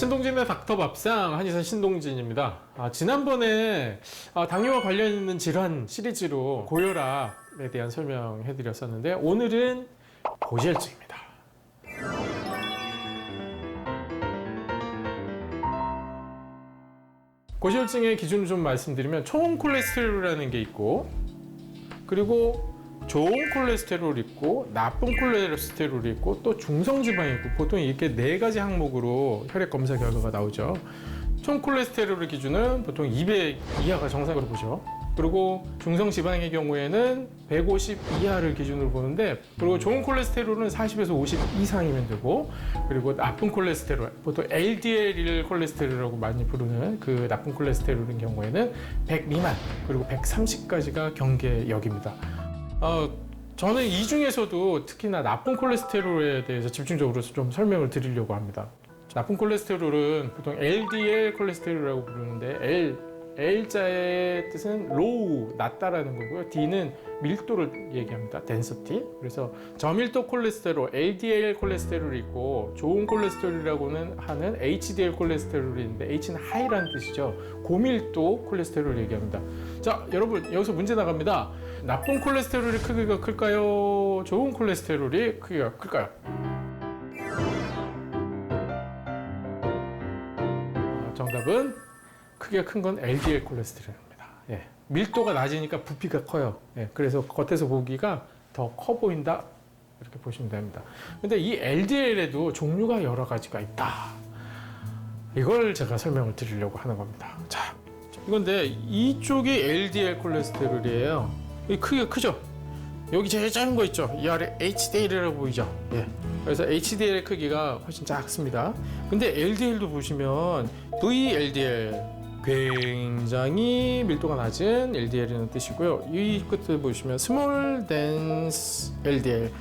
신동진의 닥터밥상 한의사 신동진입니다. 지난번에 당뇨와 관련 있는 질환 시리즈로 고혈압에 대한 설명해 드렸었는데 오늘은 고지혈증입니다. 고지혈증의 기준을 좀 말씀드리면 총 콜레스테롤이라는 게 있고, 그리고 좋은 콜레스테롤이 있고, 나쁜 콜레스테롤이 있고, 또 중성지방이 있고, 보통 이렇게 네 가지 항목으로 혈액 검사 결과가 나오죠. 총 콜레스테롤의 기준은 보통 200 이하가 정상으로 보죠. 그리고 중성지방의 경우에는 150 이하를 기준으로 보는데, 그리고 좋은 콜레스테롤은 40에서 50 이상이면 되고, 그리고 나쁜 콜레스테롤, 보통 LDL 콜레스테롤이라고 많이 부르는 그 나쁜 콜레스테롤인 경우에는 100 미만, 그리고 130까지가 경계역입니다. 저는 이 중에서도 특히나 나쁜 콜레스테롤에 대해서 집중적으로 좀 설명을 드리려고 합니다. 나쁜 콜레스테롤은 보통 LDL 콜레스테롤이라고 부르는데, L자의 뜻은 low, 낮다라는 거고요. D는 밀도를 얘기합니다. density. 그래서 저밀도 콜레스테롤, LDL 콜레스테롤이 있고, 좋은 콜레스테롤이라고는 하는 HDL 콜레스테롤이 있는데, H는 high라는 뜻이죠. 고밀도 콜레스테롤을 얘기합니다. 자, 여러분, 여기서 문제 나갑니다. 나쁜 콜레스테롤이 크기가 클까요? 좋은 콜레스테롤이 크기가 클까요? 정답은 크기가 큰 건 LDL 콜레스테롤입니다. 예. 밀도가 낮으니까 부피가 커요. 예. 그래서 겉에서 보기가 더 커 보인다, 이렇게 보시면 됩니다. 근데 이 LDL에도 종류가 여러 가지가 있다. 이걸 제가 설명을 드리려고 하는 겁니다. 자, 이건데 이쪽이 LDL 콜레스테롤이에요. 이 크기가 크죠? 여기 제일 작은 거 있죠? 이 아래 HDL이라고 보이죠? 예. 그래서 HDL의 크기가 훨씬 작습니다. 근데 LDL도 보시면 VLDL, 굉장히 밀도가 낮은 LDL이라는 뜻이고요. 이 끝을 보시면 Small Dense LDL,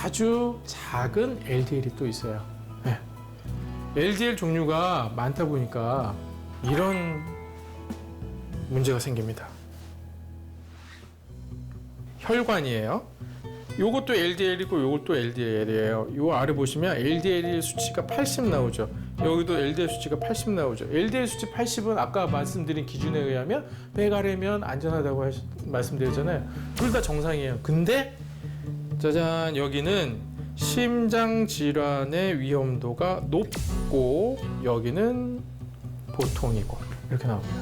아주 작은 LDL이 또 있어요. 예. LDL 종류가 많다 보니까 이런 문제가 생깁니다. 혈관이에요. 요것도 LDL이고 요것도 LDL이에요. 요 아래 보시면 LDL 수치가 80 나오죠. 여기도 LDL 수치가 80 나오죠. LDL 수치 80은 아까 말씀드린 기준에 의하면 100 아래면 안전하다고 말씀드렸잖아요. 둘 다 정상이에요. 근데 짜잔, 여기는 심장 질환의 위험도가 높고 여기는 보통이고, 이렇게 나옵니다.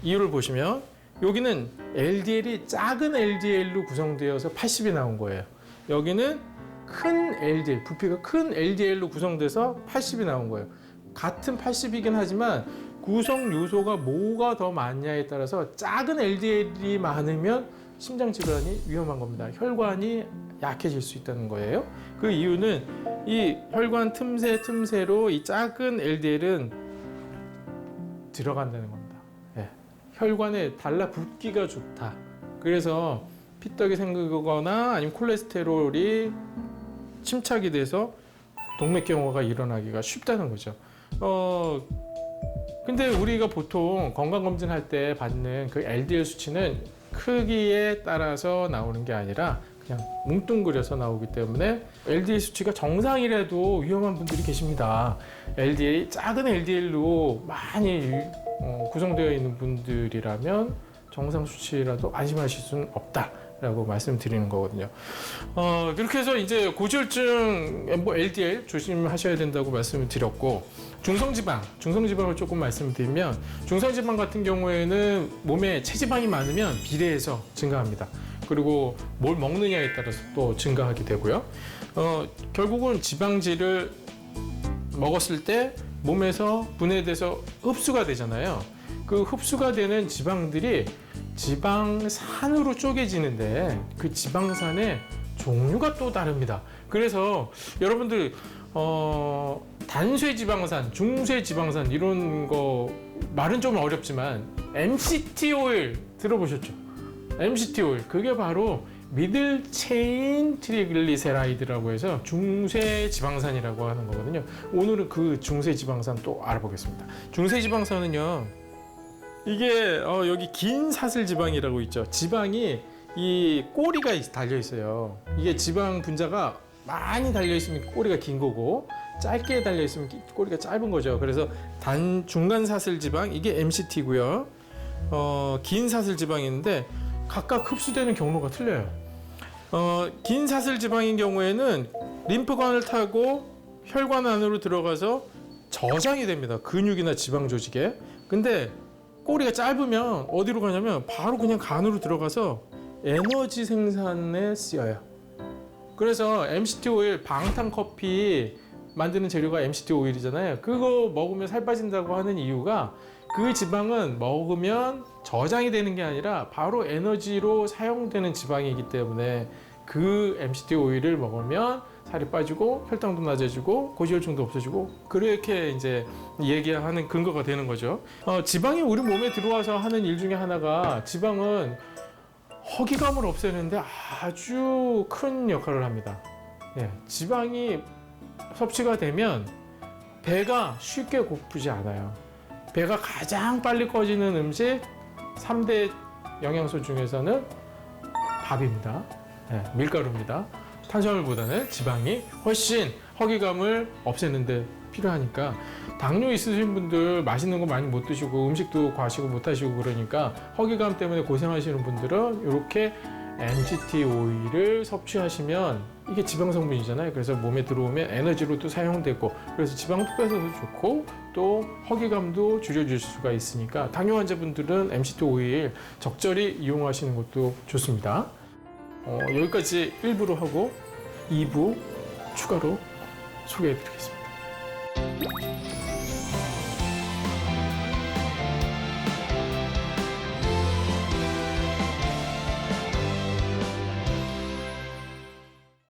이유를 보시면 여기는 LDL이 작은 LDL로 구성되어서 80이 나온 거예요. 여기는 큰 LDL, 부피가 큰 LDL로 구성돼서 80이 나온 거예요. 같은 80이긴 하지만 구성 요소가 뭐가 더 많냐에 따라서 작은 LDL이 많으면 심장 질환이 위험한 겁니다. 혈관이 약해질 수 있다는 거예요. 그 이유는 이 혈관 틈새로 이 작은 LDL은 들어간다는 겁니다. 혈관에 달라붙기가 좋다. 그래서 피떡이 생기거나 아니면 콜레스테롤이 침착이 돼서 동맥경화가 일어나기가 쉽다는 거죠. 근데 우리가 보통 건강검진할 때 받는 그 LDL 수치는 크기에 따라서 나오는 게 아니라 그냥 뭉뚱그려서 나오기 때문에 LDL 수치가 정상이라도 위험한 분들이 계십니다. LDL이 작은 LDL로 많이 구성되어 있는 분들이라면 정상 수치라도 안심하실 수는 없다라고 말씀드리는 거거든요. 그렇게 해서 이제 고지혈증, LDL 조심하셔야 된다고 말씀을 드렸고, 중성지방을 조금 말씀드리면, 중성지방 같은 경우에는 몸에 체지방이 많으면 비례해서 증가합니다. 그리고 뭘 먹느냐에 따라서 또 증가하게 되고요. 결국은 지방질을 먹었을 때 몸에서 분해돼서 흡수가 되잖아요. 그 흡수가 되는 지방들이 지방산으로 쪼개지는데 그 지방산의 종류가 또 다릅니다. 그래서 여러분들 단쇄지방산, 중쇄지방산 이런 거 말은 좀 어렵지만 MCT 오일 들어보셨죠? MCT 오일, 그게 바로 미들 체인 트리글리세라이드라고 해서 중쇄지방산이라고 하는 거거든요. 오늘은 그 중쇄지방산 또 알아보겠습니다. 중쇄지방산은요, 이게 여기 긴 사슬지방이라고 있죠. 지방이 이 꼬리가 달려 있어요. 이게 지방 분자가 많이 달려있으면 꼬리가 긴 거고 짧게 달려있으면 꼬리가 짧은 거죠. 그래서 중간 사슬 지방 이게 MCT고요. 긴 사슬 지방인데 각각 흡수되는 경로가 틀려요. 긴 사슬 지방인 경우에는 림프관을 타고 혈관 안으로 들어가서 저장이 됩니다. 근육이나 지방 조직에. 근데 꼬리가 짧으면 어디로 가냐면 바로 그냥 간으로 들어가서 에너지 생산에 쓰여요. 그래서 MCT 오일, 방탄 커피 만드는 재료가 MCT 오일이잖아요. 그거 먹으면 살 빠진다고 하는 이유가 그 지방은 먹으면 저장이 되는 게 아니라 바로 에너지로 사용되는 지방이기 때문에 그 MCT 오일을 먹으면 살이 빠지고 혈당도 낮아지고 고지혈증도 없어지고 그렇게 이제 얘기하는 근거가 되는 거죠. 지방이 우리 몸에 들어와서 하는 일 중에 하나가 지방은 허기감을 없애는데 아주 큰 역할을 합니다. 예, 지방이 섭취가 되면 배가 쉽게 고프지 않아요. 배가 가장 빨리 꺼지는 음식 3대 영양소 중에서는 밥입니다. 예, 밀가루입니다. 탄수화물보다는 지방이 훨씬 허기감을 없애는데 필요하니까 당뇨 있으신 분들 맛있는 거 많이 못 드시고 음식도 과식을 못 하시고 그러니까 허기감 때문에 고생하시는 분들은 이렇게 MCT 오일을 섭취하시면 이게 지방 성분이잖아요. 그래서 몸에 들어오면 에너지로 또 사용되고 그래서 지방도 빼서도 좋고 또 허기감도 줄여줄 수가 있으니까 당뇨 환자분들은 MCT 오일 적절히 이용하시는 것도 좋습니다. 여기까지 1부로 하고 2부 추가로 소개해 드리겠습니다.